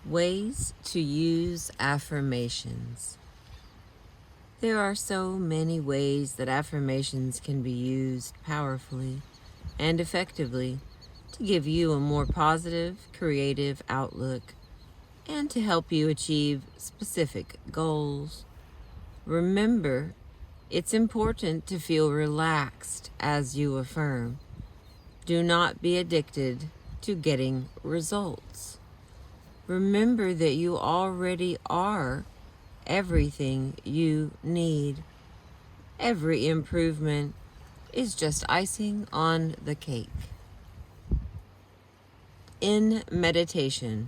Ways to use affirmations. There are so many ways that affirmations can be used powerfully and effectively to give you a more positive, creative outlook and to help you achieve specific goals. Remember, it's important to feel relaxed as you affirm. Do not be addicted to getting results. Remember that you already are everything you need. Every improvement is just icing on the cake. In meditation,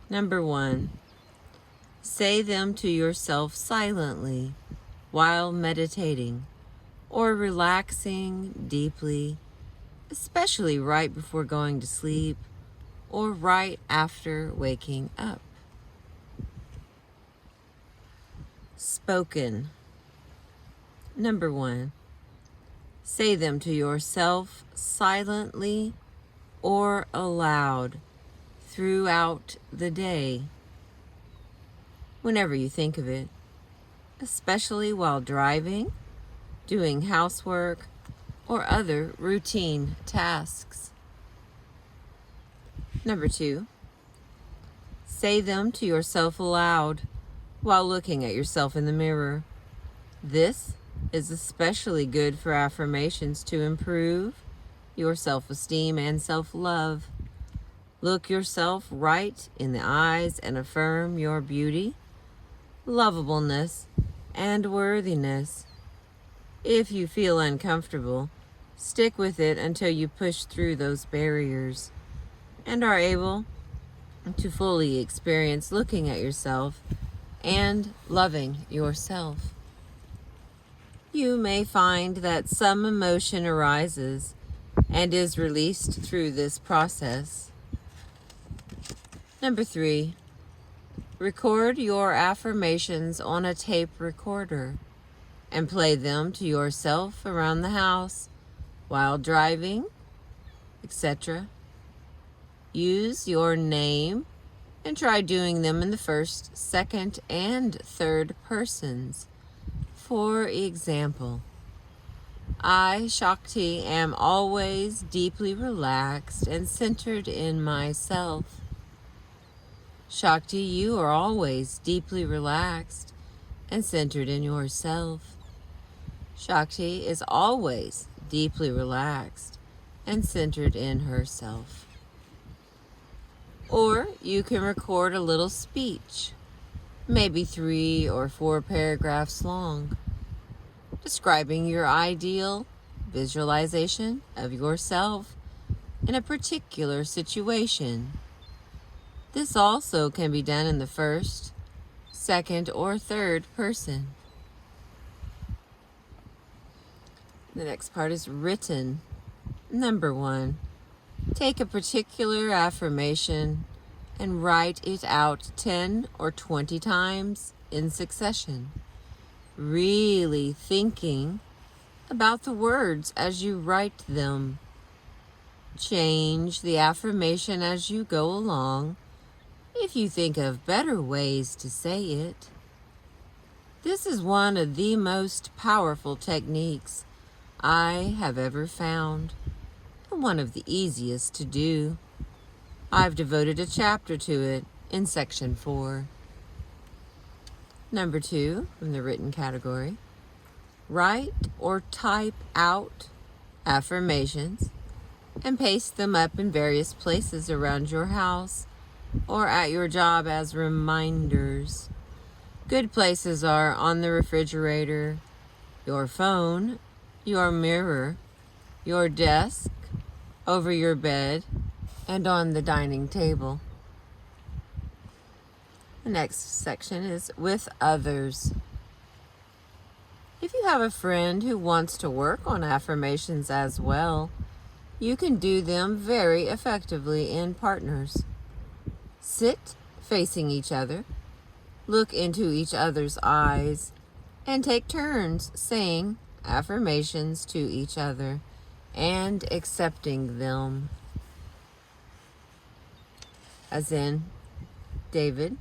number 1, say them to yourself silently while meditating or relaxing deeply, especially right before going to sleep or right after waking up. Spoken. Number 1, say them to yourself silently or aloud throughout the day, whenever you think of it, especially while driving, doing housework, or other routine tasks. Number 2, say them to yourself aloud while looking at yourself in the mirror. This is especially good for affirmations to improve your self-esteem and self-love. Look yourself right in the eyes and affirm your beauty, lovableness, and worthiness. If you feel uncomfortable, stick with it until you push through those barriers and are able to fully experience looking at yourself and loving yourself. You may find that some emotion arises and is released through this process. Number 3, record your affirmations on a tape recorder and play them to yourself around the house while driving, etc. Use your name and try doing them in the first, second, and third persons. For example, I, Shakti, am always deeply relaxed and centered in myself. Shakti, you are always deeply relaxed and centered in yourself. Shakti is always deeply relaxed and centered in herself. Or you can record a little speech, maybe 3 or 4 paragraphs long, describing your ideal visualization of yourself in a particular situation. This also can be done in the first, second, or third person. The next part is written. Number 1, take a particular affirmation and write it out 10 or 20 times in succession, really thinking about the words as you write them. Change the affirmation as you go along if you think of better ways to say it. This is one of the most powerful techniques I have ever found, and one of the easiest to do. I've devoted a chapter to it in section 4. Number 2, from the written category, write or type out affirmations and paste them up in various places around your house or at your job as reminders. Good places are on the refrigerator, your phone, your mirror, your desk, over your bed, and on the dining table. The next section is with others. If you have a friend who wants to work on affirmations as well, you can do them very effectively in partners. Sit facing each other, look into each other's eyes, and take turns saying affirmations to each other and accepting them. As in, David,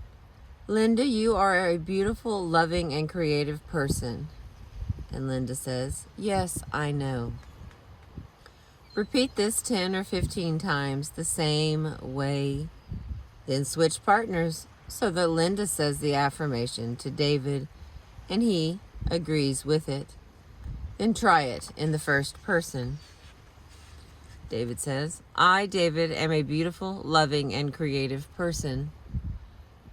Linda, you are a beautiful, loving, and creative person. And Linda says, yes, I know. Repeat this 10 or 15 times the same way. Then switch partners so that Linda says the affirmation to David and he agrees with it. Then try it in the first person. David says, I, David, am a beautiful, loving, and creative person.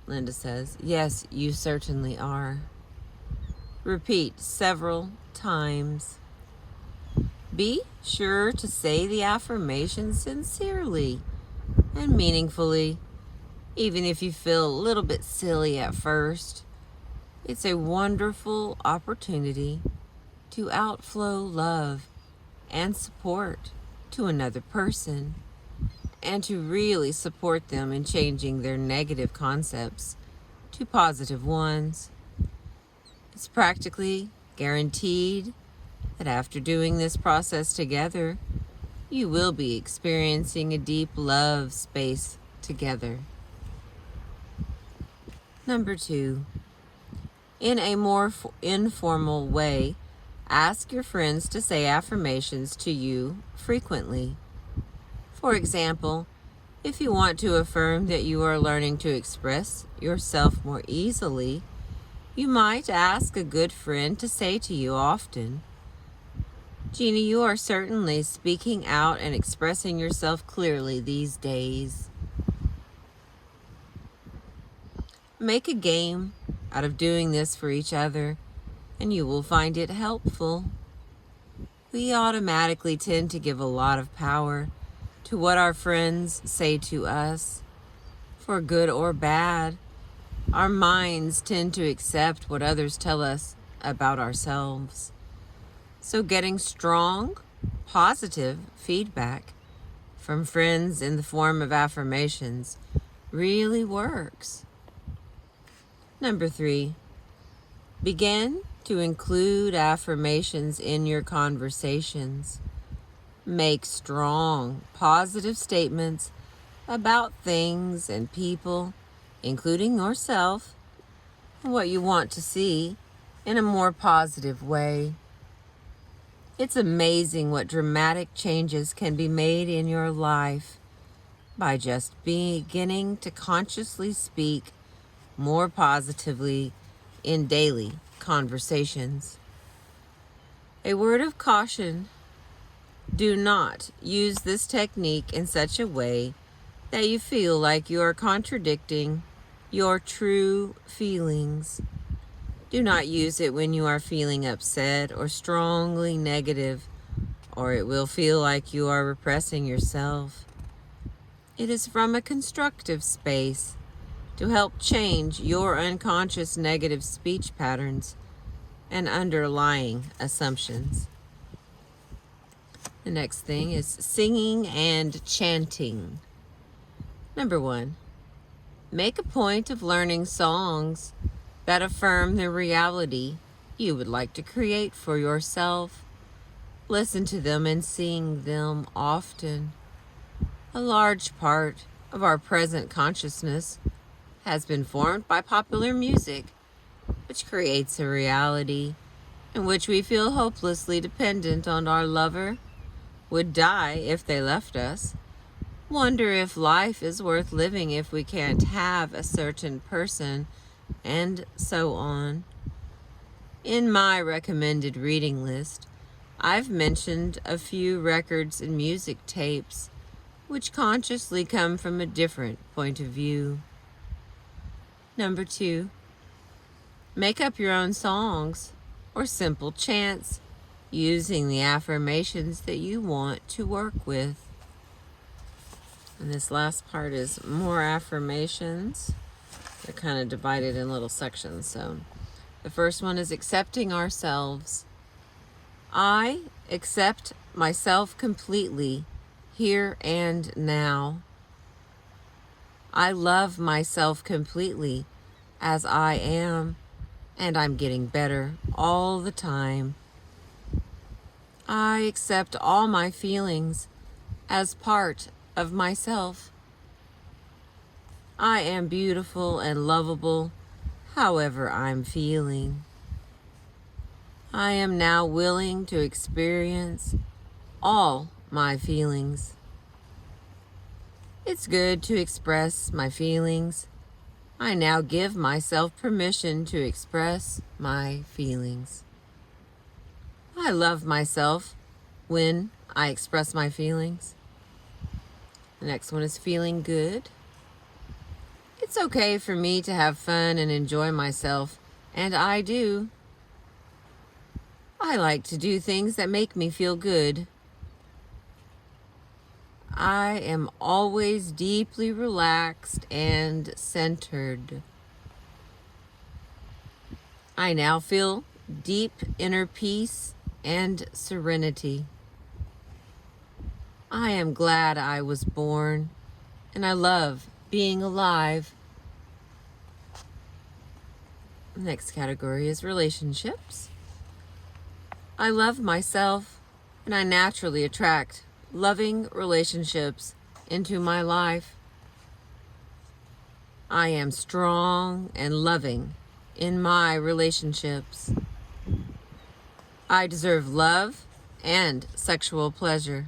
Linda says, yes, you certainly are. Repeat several times. Be sure to say the affirmation sincerely and meaningfully, even if you feel a little bit silly at first. It's a wonderful opportunity to outflow love and support to another person and to really support them in changing their negative concepts to positive ones. It's practically guaranteed that after doing this process together, you will be experiencing a deep love space together. Number 2, in a more informal way, ask your friends to say affirmations to you frequently. For example, if you want to affirm that you are learning to express yourself more easily, you might ask a good friend to say to you often, Jeannie, you are certainly speaking out and expressing yourself clearly these days. Make a game out of doing this for each other, and you will find it helpful. We automatically tend to give a lot of power to what our friends say to us. For good or bad, our minds tend to accept what others tell us about ourselves. So getting strong, positive feedback from friends in the form of affirmations really works. Number 3, begin to include affirmations in your conversations. Make strong, positive statements about things and people, including yourself, and what you want to see in a more positive way. It's amazing what dramatic changes can be made in your life by just beginning to consciously speak more positively in daily conversations. A word of caution: do not use this technique in such a way that you feel like you are contradicting your true feelings. Do not use it when you are feeling upset or strongly negative, or it will feel like you are repressing yourself. It is from a constructive space to help change your unconscious negative speech patterns and underlying assumptions. The next thing is singing and chanting. Number 1, make a point of learning songs that affirm the reality you would like to create for yourself. Listen to them and sing them often. A large part of our present consciousness has been formed by popular music, which creates a reality in which we feel hopelessly dependent on our lover, would die if they left us, wonder if life is worth living if we can't have a certain person, and so on. In my recommended reading list, I've mentioned a few records and music tapes which consciously come from a different point of view. Number 2, make up your own songs or simple chants using the affirmations that you want to work with. And this last part is more affirmations. They're kind of divided in little sections. So the first one is accepting ourselves. I accept myself completely, here and now. I love myself completely as I am, and I'm getting better all the time. I accept all my feelings as part of myself. I am beautiful and lovable, however I'm feeling. I am now willing to experience all my feelings. It's good to express my feelings. I now give myself permission to express my feelings. I love myself when I express my feelings. The next one is feeling good. It's okay for me to have fun and enjoy myself, and I do. I like to do things that make me feel good. I am always deeply relaxed and centered. I now feel deep inner peace and serenity. I am glad I was born, and I love being alive. The next category is relationships. I love myself, and I naturally attract loving relationships into my life. I am strong and loving in my relationships. I deserve love and sexual pleasure.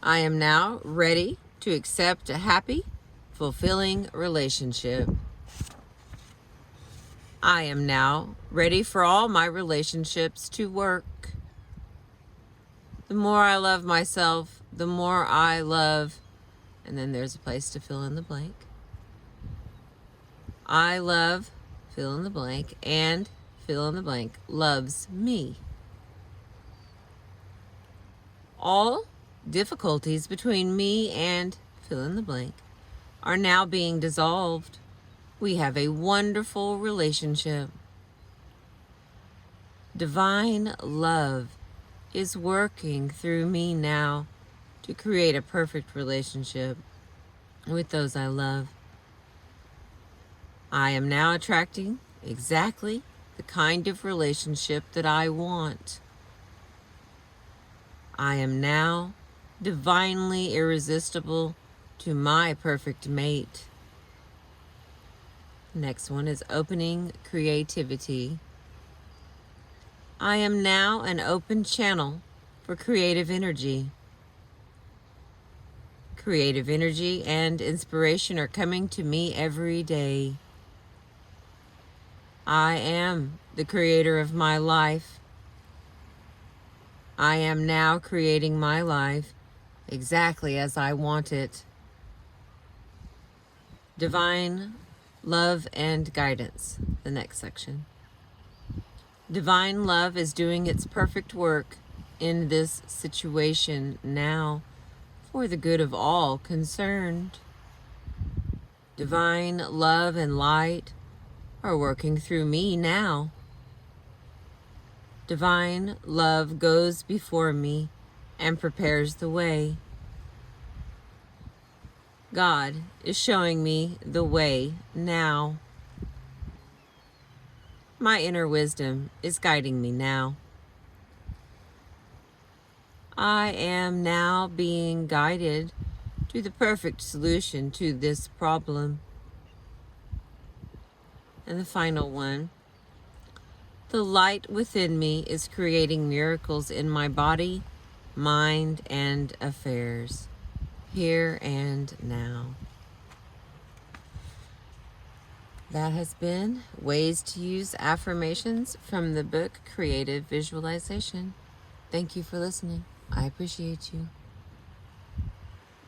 I am now ready to accept a happy, fulfilling relationship. I am now ready for all my relationships to work. The more I love myself, the more I love, and then there's a place to fill in the blank. I love, fill in the blank, and fill in the blank, loves me. All difficulties between me and fill in the blank are now being dissolved. We have a wonderful relationship. Divine love is working through me now to create a perfect relationship with those I love. I am now attracting exactly the kind of relationship that I want. I am now divinely irresistible to my perfect mate. Next one is opening creativity. I am now an open channel for creative energy. Creative energy and inspiration are coming to me every day. I am the creator of my life. I am now creating my life exactly as I want it. Divine love and guidance, the next section. Divine love is doing its perfect work in this situation now for the good of all concerned. Divine love and light are working through me now. Divine love goes before me and prepares the way. God is showing me the way now. My inner wisdom is guiding me now. I am now being guided to the perfect solution to this problem. And the final one, the light within me is creating miracles in my body, mind, and affairs, here and now. That has been Ways to Use Affirmations from the book Creative Visualization. Thank you for listening. I appreciate you.